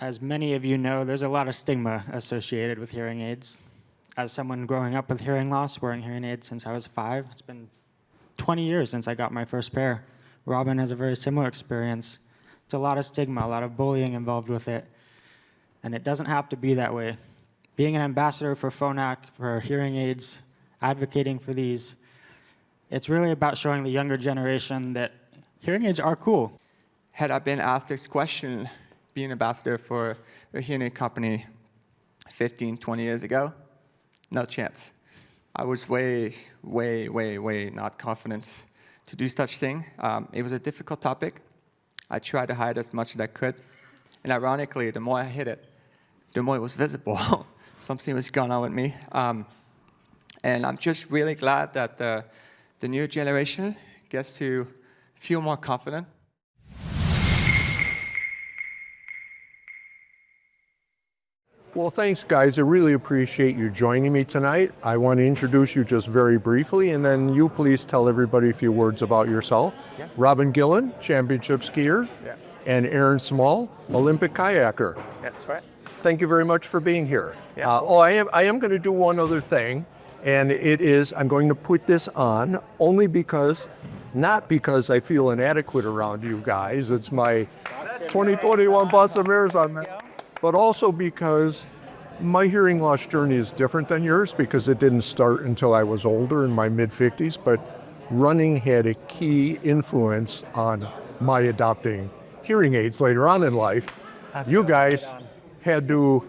As many of you know, there's a lot of stigma associated with hearing aids. As someone growing up with hearing loss, wearing hearing aids since I was 5, it's been 20 years since I got my first pair. Robin has a very similar experience. It's a lot of stigma, a lot of bullying involved with it, and it doesn't have to be that way. Being an ambassador for Phonak, for hearing aids, advocating for these, it's really about showing the younger generation that hearing aids are cool. Had I been asked this question, being an ambassador for a hearing aid company 15, 20 years ago, no chance. I was way not confident to do such thing. It was a difficult topic. I tried to hide as much as I could. And ironically, the more I hid it, the more it was visible. Something was going on with me. And I'm just really glad that the new generation gets to feel more confident. Well, thanks, guys. I really appreciate you joining me tonight. I want to introduce you just very briefly, and then you please tell everybody a few words about yourself. Yeah. Robin Gillon, championship skier, Yeah. and Aaron Small, Olympic kayaker. That's right. Thank you very much for being here. Yeah. I am going to do one other thing, and it is I'm going to put this on only because, not because I feel inadequate around you guys. It's my 2021 Boston Marathon. But also because my hearing loss journey is different than yours because it didn't start until I was older in my mid-50s, but running had a key influence on my adopting hearing aids later on in life. You guys had to,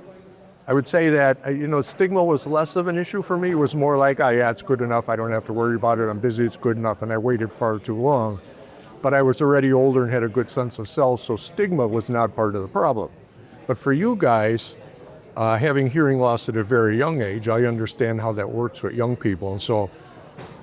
I would say that, stigma was less of an issue for me. It was more like, yeah, it's good enough. I don't have to worry about it. I'm busy, it's good enough. And I waited far too long. But I was already older and had a good sense of self, so stigma was not part of the problem. But for you guys, having hearing loss at a very young age, I understand how that works with young people. And so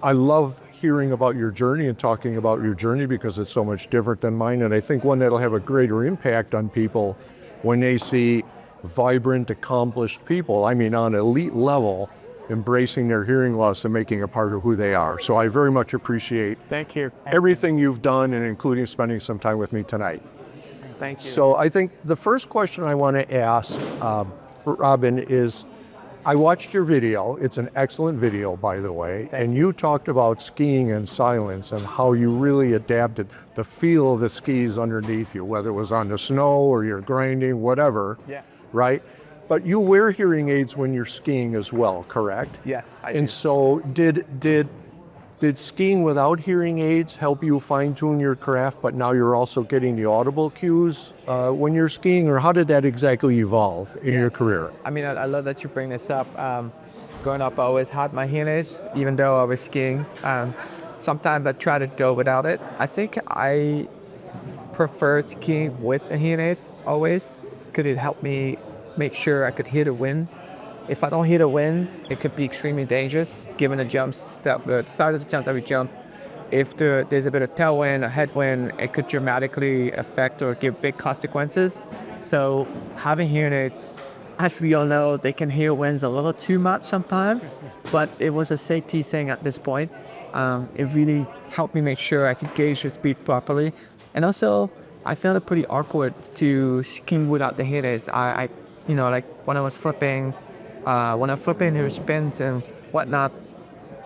I love hearing about your journey and talking about your journey because it's so much different than mine. And I think one that'll have a greater impact on people when they see vibrant, accomplished people, on an elite level, embracing their hearing loss and making it part of who they are. So I very much appreciate Thank you. everything you've done, and including spending some time with me tonight. Thank you. So I think the first question I want to ask Robin is, I watched your video. It's an excellent video, by the way. And you talked about skiing in silence and how you really adapted the feel of the skis underneath you, whether it was on the snow or you're grinding, whatever. Yeah. Right? But you wear hearing aids when you're skiing as well, correct? Yes, I And do. so did skiing without hearing aids help you fine-tune your craft, but now you're also getting the audible cues when you're skiing, or how did that exactly evolve in your career? I love that you bring this up. Growing up, I always had my hearing aids, even though I was skiing. Sometimes I try to go without it. I think I preferred skiing with the hearing aids always, because it helped me make sure I could hear the wind. If I don't hear the wind, it could be extremely dangerous, given the jumps, the start of the jump that we jump. If there's a bit of tailwind or headwind, it could dramatically affect or give big consequences. So having hearing aids, as we all know, they can hear winds a little too much sometimes, but it was a safety thing at this point. It really helped me make sure I could gauge the speed properly. And also, I found it pretty awkward to ski without the hearing aids. I like when I was flipping, when I'm flipping through spins and whatnot,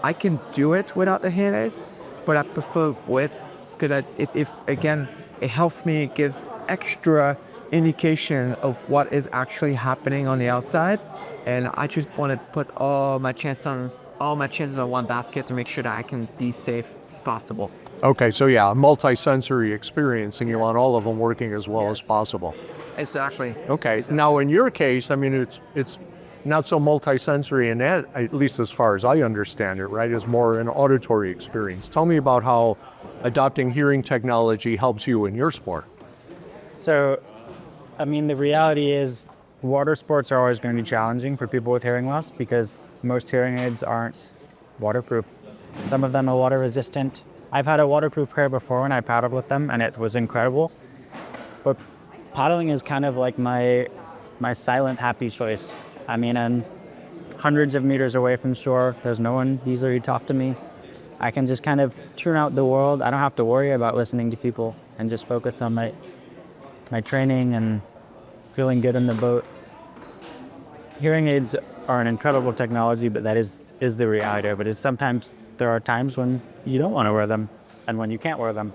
I can do it without the hearing aids, but I prefer with, because it helps me, it gives extra indication of what is actually happening on the outside, and I just want to put all my chances on one basket to make sure that I can be safe as possible. Okay, so yeah, a multi-sensory experience, and you want all of them working as well as possible. Exactly. Okay, now in your case, it's not so multi-sensory in that, at least as far as I understand it, right? It's more an auditory experience. Tell me about how adopting hearing technology helps you in your sport. So, the reality is water sports are always going to be challenging for people with hearing loss because most hearing aids aren't waterproof. Some of them are water resistant. I've had a waterproof pair before when I paddled with them, and it was incredible. But paddling is kind of like my silent happy choice. I'm hundreds of meters away from shore. There's no one easily to talk to me. I can just kind of tune out the world. I don't have to worry about listening to people and just focus on my training and feeling good in the boat. Hearing aids are an incredible technology, but that is the reality of it. Is sometimes there are times when you don't want to wear them and when you can't wear them.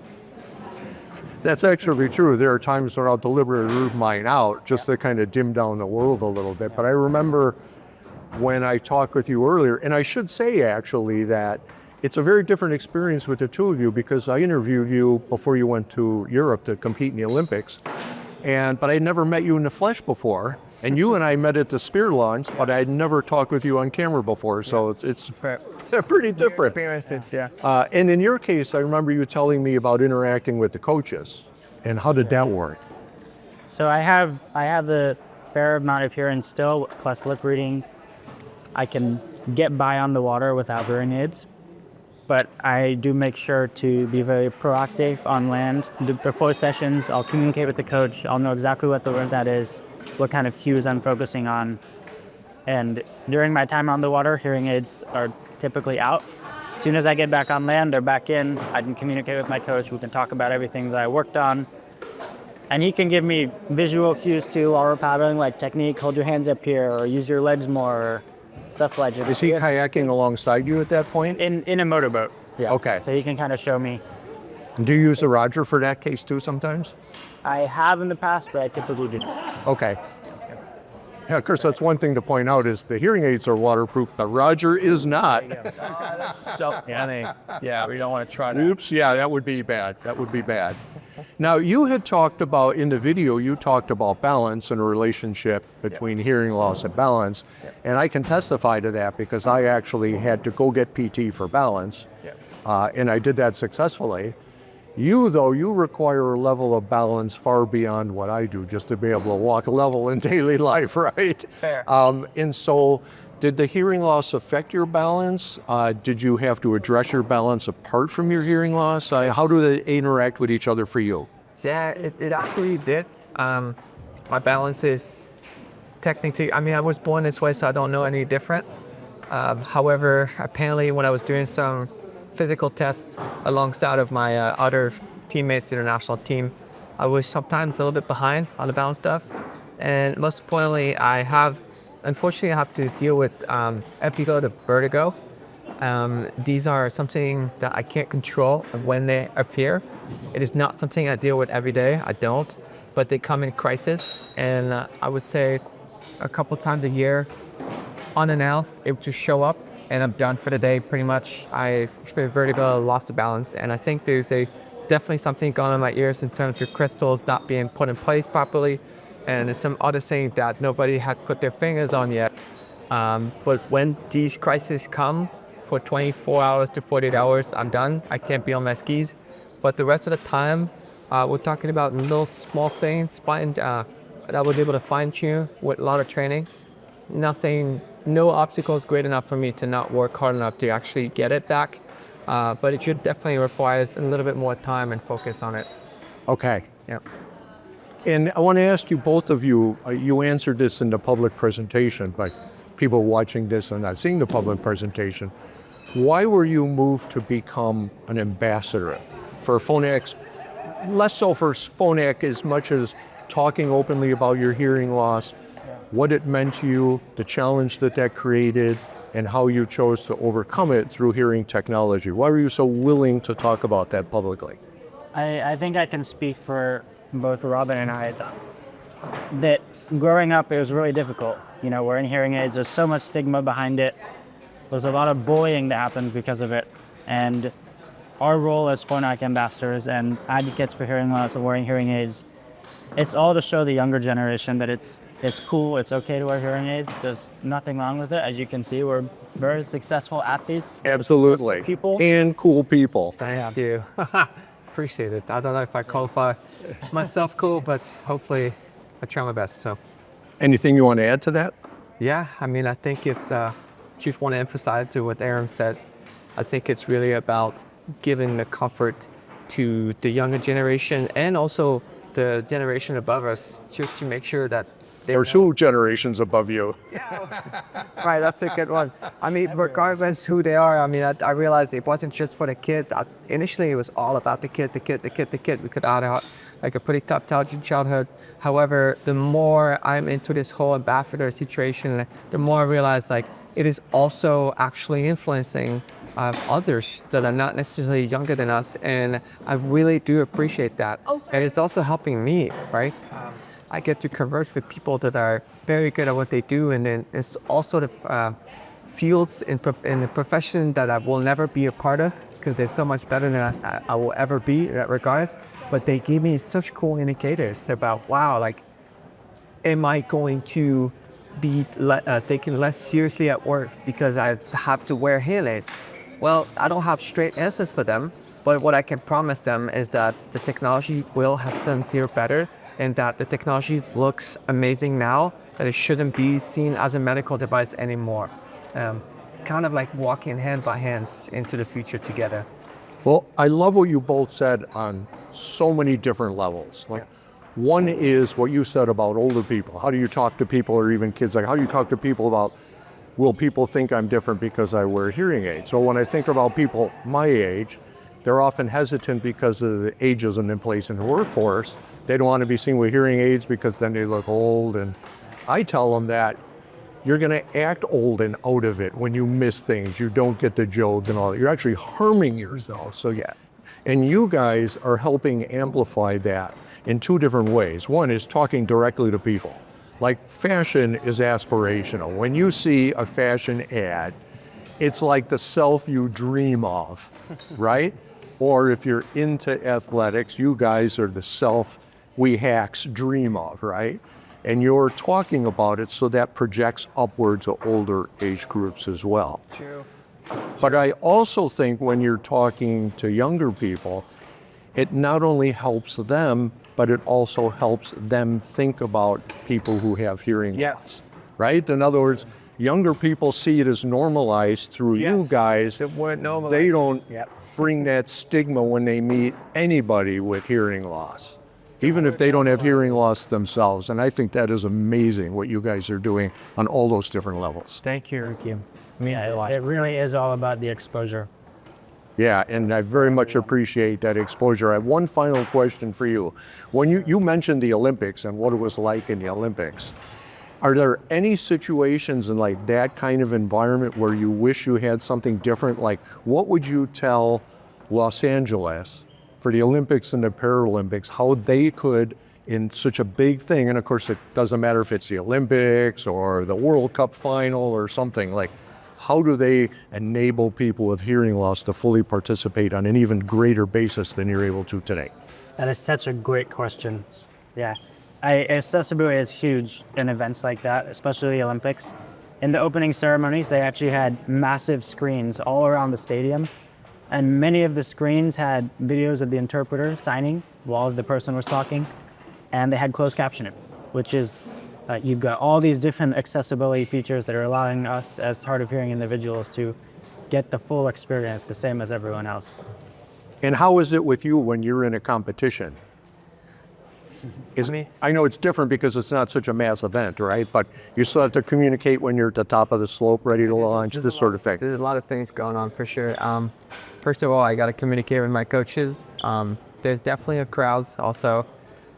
That's actually true. There are times when I'll deliberately root mine out just to kind of dim down the world a little bit. But I remember when I talked with you earlier, and I should say actually that it's a very different experience with the two of you, because I interviewed you before you went to Europe to compete in the Olympics. But I'd never met you in the flesh before. And you and I met at the spear launch, but I'd never talked with you on camera before. So it's pretty different. And in your case, I remember you telling me about interacting with the coaches. And how did that work? So I have the fair amount of hearing still, plus lip reading. I can get by on the water without hearing aids, but I do make sure to be very proactive on land. Before sessions, I'll communicate with the coach. I'll know exactly what the word that is, what kind of cues I'm focusing on. And during my time on the water, hearing aids are typically out. As soon as I get back on land or back in, I can communicate with my coach. We can talk about everything that I worked on. And he can give me visual cues too while we're paddling, like technique, hold your hands up here, or use your legs more, or stuff like that. Is he kayaking alongside you at that point? In a motorboat. Yeah. Okay. So he can kind of show me. Do you use a Roger for that case too sometimes? I have in the past, but I typically do. Okay. Yeah, of course, that's one thing to point out is the hearing aids are waterproof, but Roger is not. Yeah, we don't want to try that. Oops, yeah, that would be bad. That would be bad. Now, you had talked about, in the video, you talked about balance and a relationship between hearing loss and balance. And I can testify to that because I actually had to go get PT for balance. And I did that successfully. You, though, you require a level of balance far beyond what I do just to be able to walk level in daily life, right? Fair. And so, did the hearing loss affect your balance? Did you have to address your balance apart from your hearing loss? How do they interact with each other for you? Yeah, it actually did. My balance is technically, I mean, I was born this way, so I don't know any different. However, apparently when I was doing some physical tests alongside of my other teammates in the national team, I was sometimes a little bit behind on the balance stuff. And most importantly, unfortunately, I have to deal with epileptic vertigo. These are something that I can't control when they appear. It is not something I deal with every day. I don't, but they come in crisis. And I would say a couple times a year, unannounced, it would just show up and I'm done for the day pretty much. I experienced vertigo, lost the balance, and I think there's definitely something going on in my ears in terms of crystals not being put in place properly. And there's some other things that nobody had put their fingers on yet. But when these crises come for 24 hours to 48 hours, I'm done. I can't be on my skis. But the rest of the time, we're talking about little small things that I was able to fine tune with a lot of training. No obstacle is great enough for me to not work hard enough to actually get it back. But it should definitely requires a little bit more time and focus on it. Okay. Yeah. And I want to ask you, both of you, you answered this in the public presentation, but people watching this and not seeing the public presentation, why were you moved to become an ambassador for Phonak? Less so for Phonak as much as talking openly about your hearing loss, what it meant to you, the challenge that created, and how you chose to overcome it through hearing technology. Why were you so willing to talk about that publicly? I think I can speak for both Robin and I that growing up it was really difficult. You know, wearing hearing aids, there's so much stigma behind it. There's a lot of bullying that happens because of it. And our role as Phonak ambassadors and advocates for hearing loss and wearing hearing aids, it's all to show the younger generation that it's cool, it's okay to wear hearing aids. There's nothing wrong with it. As you can see, we're very successful athletes. Absolutely. People. And cool people. Thank you. Appreciate it. I don't know if I qualify myself cool, but hopefully I try my best. So, anything you want to add to that? Yeah, I mean, I think it's just want to emphasize to what Aaron said. I think it's really about giving the comfort to the younger generation and also the generation above us to make sure that There are two generations above you. Right, that's a good one. I mean, regardless who they are, I mean, I realized it wasn't just for the kids. Initially, it was all about the kid. We could add like a pretty tough childhood. However, the more I'm into this whole ambassador situation, the more I realize like it is also actually influencing others that are not necessarily younger than us, and I really do appreciate that. And it's also helping me, right? I get to converse with people that are very good at what they do, and then it's also the fields in the profession that I will never be a part of because they're so much better than I will ever be in that regards. But they give me such cool indicators about, wow, like, am I going to be taken less seriously at work because I have to wear heelys? Well, I don't have straight answers for them, but what I can promise them is that the technology will have some feel better, and that the technology looks amazing now, that it shouldn't be seen as a medical device anymore. Kind of like walking hand by hand into the future together. Well, I love what you both said on so many different levels. Like, one is what you said about older people. How do you talk to people, or even kids? Like, how do you talk to people about, will people think I'm different because I wear hearing aids? So when I think about people my age, they're often hesitant because of the ageism in place in the workforce. They don't want to be seen with hearing aids because then they look old. And I tell them that you're going to act old and out of it when you miss things. You don't get the joke and all that. You're actually harming yourself. So yeah. And you guys are helping amplify that in two different ways. One is talking directly to people. Like, fashion is aspirational. When you see a fashion ad, it's like the self you dream of, right? Or if you're into athletics, you guys are the self we hacks dream of, right? And you're talking about it, so that projects upwards to older age groups as well. True. But I also think when you're talking to younger people, it not only helps them, but it also helps them think about people who have hearing loss, right? In other words, younger people see it as normalized through you guys. It weren't normalized. They don't bring that stigma when they meet anybody with hearing loss, even if they don't have hearing loss themselves. And I think that is amazing what you guys are doing on all those different levels. Thank you. Thank you. I mean, it really is all about the exposure. Yeah, and I very much appreciate that exposure. I have one final question for you. When you mentioned the Olympics and what it was like in the Olympics, are there any situations in like that kind of environment where you wish you had something different? Like, what would you tell Los Angeles for the Olympics and the Paralympics, how they could, in such a big thing, and of course it doesn't matter if it's the Olympics or the World Cup final or something, like, how do they enable people with hearing loss to fully participate on an even greater basis than you're able to today? That is such a great question. Yeah. Accessibility is huge in events like that, especially the Olympics. In the opening ceremonies, they actually had massive screens all around the stadium. And many of the screens had videos of the interpreter signing while the person was talking. And they had closed captioning, which is, you've got all these different accessibility features that are allowing us as hard of hearing individuals to get the full experience, the same as everyone else. And how is it with you when you're in a competition? I know it's different because it's not such a mass event, right? But you still have to communicate when you're at the top of the slope, ready to launch, this sort of thing. There's a lot of things going on for sure. First of all, I got to communicate with my coaches. There's definitely a crowds also,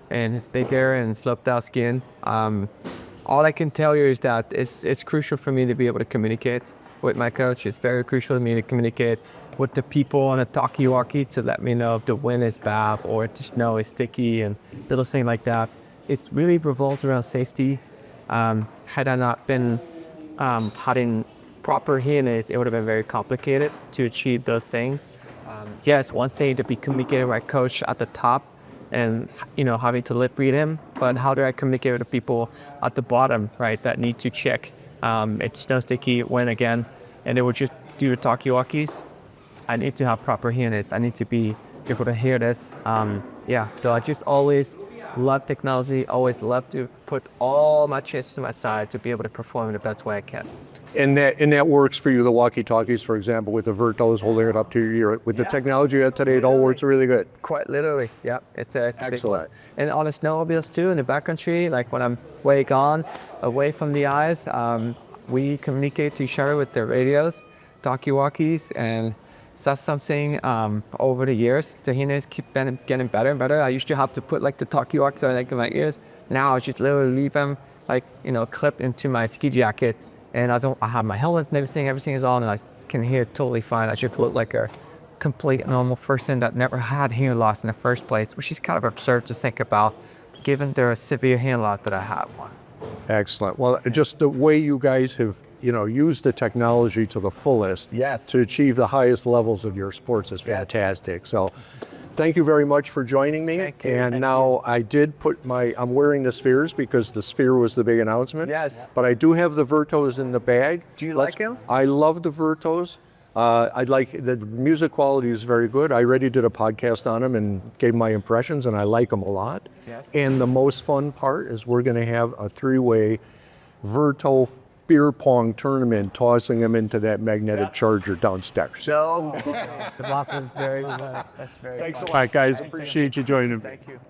and bigger and sloped out skiing. All I can tell you is that it's crucial for me to be able to communicate with my coach. It's very crucial for me to communicate with the people on a talkie-walkie to let me know if the wind is bad or if the snow is sticky and little things like that. It really revolves around safety. Had I not been having proper hearing aids, it would have been very complicated to achieve those things. Yes, one thing to be communicating with my coach at the top and, you know, having to lip read him, but how do I communicate with the people at the bottom, right, that need to check it's snow sticky, when again, and they would just do the talkie-walkies. I need to have proper hearing aids. I need to be able to hear this. So I just always love technology, always love to put all my chances to my side to be able to perform in the best way I can. And that works for you, the walkie-talkies, for example, with the Vertos holding it up to your ear. With the technology you have today, it all works really good. Quite literally, yeah. It's Excellent. And on the snowmobiles too, in the backcountry, like when I'm way gone, away from the eyes, we communicate to each other with the radios, talkie-walkies, and So that's something over the years, the healings keep getting better and better. I used to have to put like the Talkie-Walks on like in my ears. Now I just literally leave them like, clipped into my ski jacket, and I have my helmet and everything is on, and I can hear totally fine. I just look like a complete normal person that never had hearing loss in the first place, which is kind of absurd to think about, given the severe hearing loss that I have. Excellent. Well, just the way you guys have, used the technology to the fullest to achieve the highest levels of your sports is fantastic. So thank you very much for joining me. Thank you. And now I did put I'm wearing the spheres because the sphere was the big announcement. Yes. But I do have the Vertos in the bag. Do you like them? I love the Vertos. I like the music quality is very good. I already did a podcast on them and gave my impressions, and I like them a lot. Yes. And the most fun part is we're going to have a 3-way Verto beer pong tournament, tossing them into that magnetic charger downstairs. So the boss is very, that's very Thanks a lot, guys. Appreciate you joining me. Thank you.